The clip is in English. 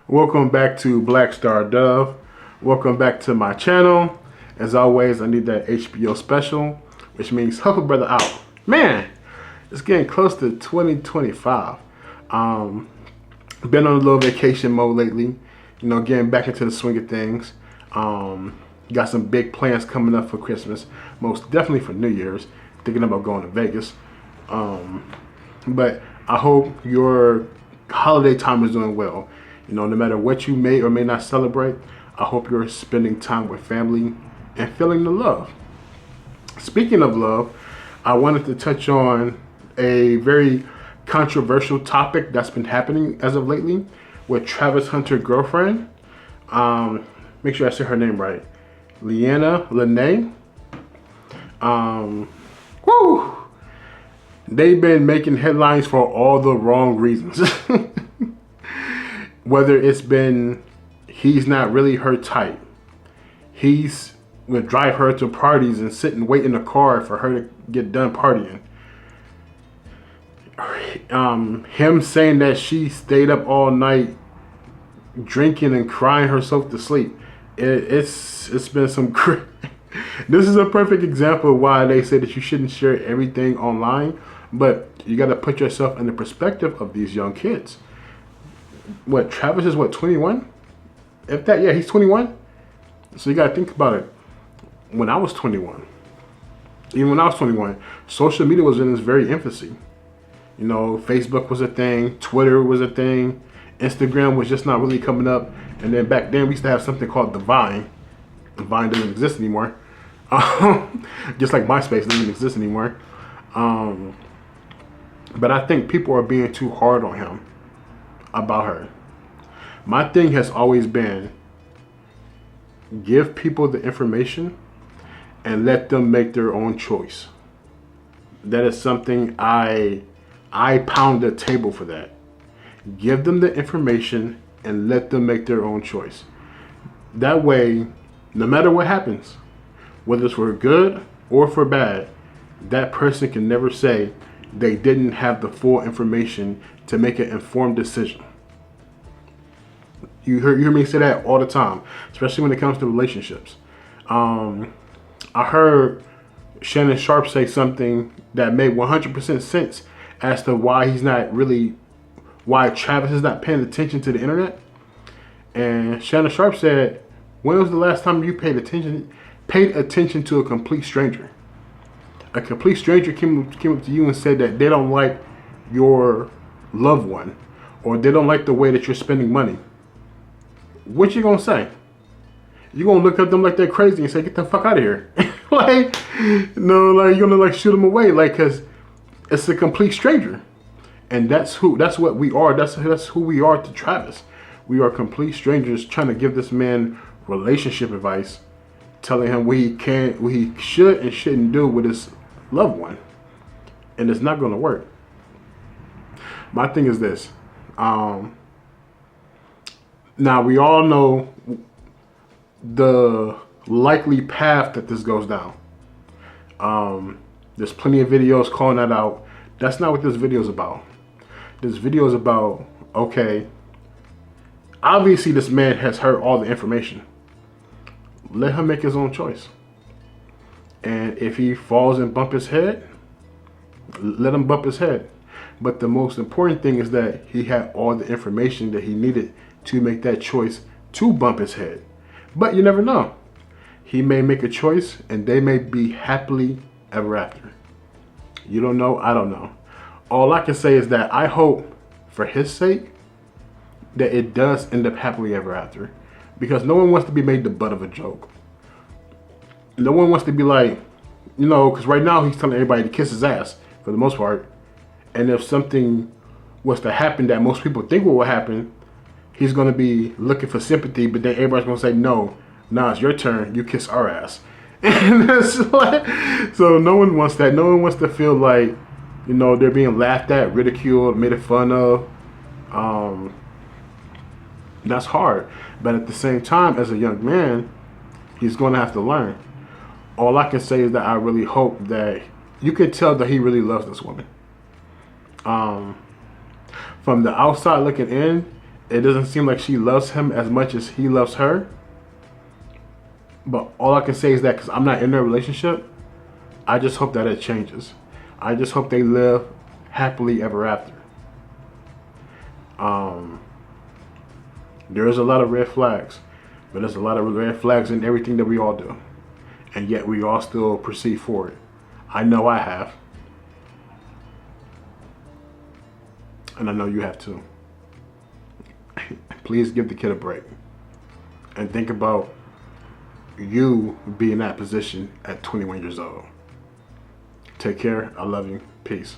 Welcome back to Blackstardove. Welcome back to my channel. As always, I need that HBO special, which means help a brother out. Man, it's getting close to 2025. Been on a little vacation mode lately. You know, getting back into the swing of things. Got some big plans coming up for Christmas. Most definitely for New Year's. Thinking about going to Vegas. But I hope your holiday time is doing well. You know, no matter what you may or may not celebrate, I hope you're spending time with family and feeling the love. Speaking of love, I wanted to touch on a very controversial topic that's been happening as of lately with Travis Hunter's girlfriend. Make sure I say her name right. Leanna Lene. Woo! They've been making headlines for all the wrong reasons. Whether it's been he's not really her type. He's would drive her to parties and sit and wait in the car for her to get done partying. Him saying that she stayed up all night drinking and crying herself to sleep. It's been some This is a perfect example of why they say that you shouldn't share everything online, but you got to put yourself in the perspective of these young kids. What, Travis is what, 21? If that, yeah, he's 21. So you got to think about it. When I was 21, even when I was 21, social media was in its very infancy. You know, Facebook was a thing, Twitter was a thing, Instagram was just not really coming up. And then back then we used to have something called the Vine. The Vine doesn't exist anymore. Just like MySpace doesn't exist anymore. But I think people are being too hard on him about her. My thing has always been give people the information and let them make their own choice. That is something I pound the table for that. Give them the information and let them make their own choice. That way, no matter what happens, whether it's for good or for bad, that person can never say they didn't have the full information to make an informed decision. You hear me say that all the time, especially when it comes to relationships. I heard Shannon Sharp say something that made 100% sense as to why Travis is not paying attention to the internet. And Shannon Sharp said, when was the last time you paid attention to a complete stranger? A complete stranger came up to you and said that they don't like your loved one, or they don't like the way that you're spending money. What you gonna say? You gonna look at them like they're crazy and say, get the fuck out of here. Like, no, like you're gonna like shoot them away, like, cause it's a complete stranger. And that's what we are. That's who we are to Travis. We are complete strangers trying to give this man relationship advice, telling him what he should and shouldn't do with his loved one. And it's not gonna work. My thing is this. Now we all know the likely path that this goes down. There's plenty of videos calling that out. That's not what this video is about. This video is about, okay, obviously this man has heard all the information. Let him make his own choice. And if he falls and bump his head, let him bump his head. But the most important thing is that he had all the information that he needed to make that choice to bump his head. But you never know. He may make a choice and they may be happily ever after. You don't know, I don't know. All I can say is that I hope for his sake that it does end up happily ever after. Because no one wants to be made the butt of a joke. No one wants to be like, you know, because right now he's telling everybody to kiss his ass for the most part. And if something was to happen that most people think will happen, he's going to be looking for sympathy, but then everybody's going to say, no, it's your turn. You kiss our ass. And that's like, so no one wants that. No one wants to feel like, you know, they're being laughed at, ridiculed, made fun of. That's hard. But at the same time, as a young man, he's going to have to learn. All I can say is that I really hope that you can tell that he really loves this woman. From the outside looking in, It doesn't seem like she loves him as much as he loves her. But all I can say is that because I'm not in their relationship, I just hope that it changes. I just hope they live happily ever after. There is a lot of red flags, but there's a lot of red flags in everything that we all do. And yet we all still proceed forward. I know I have. And I know you have too. Please give the kid a break. And think about you being in that position at 21 years old. Take care. I love you. Peace.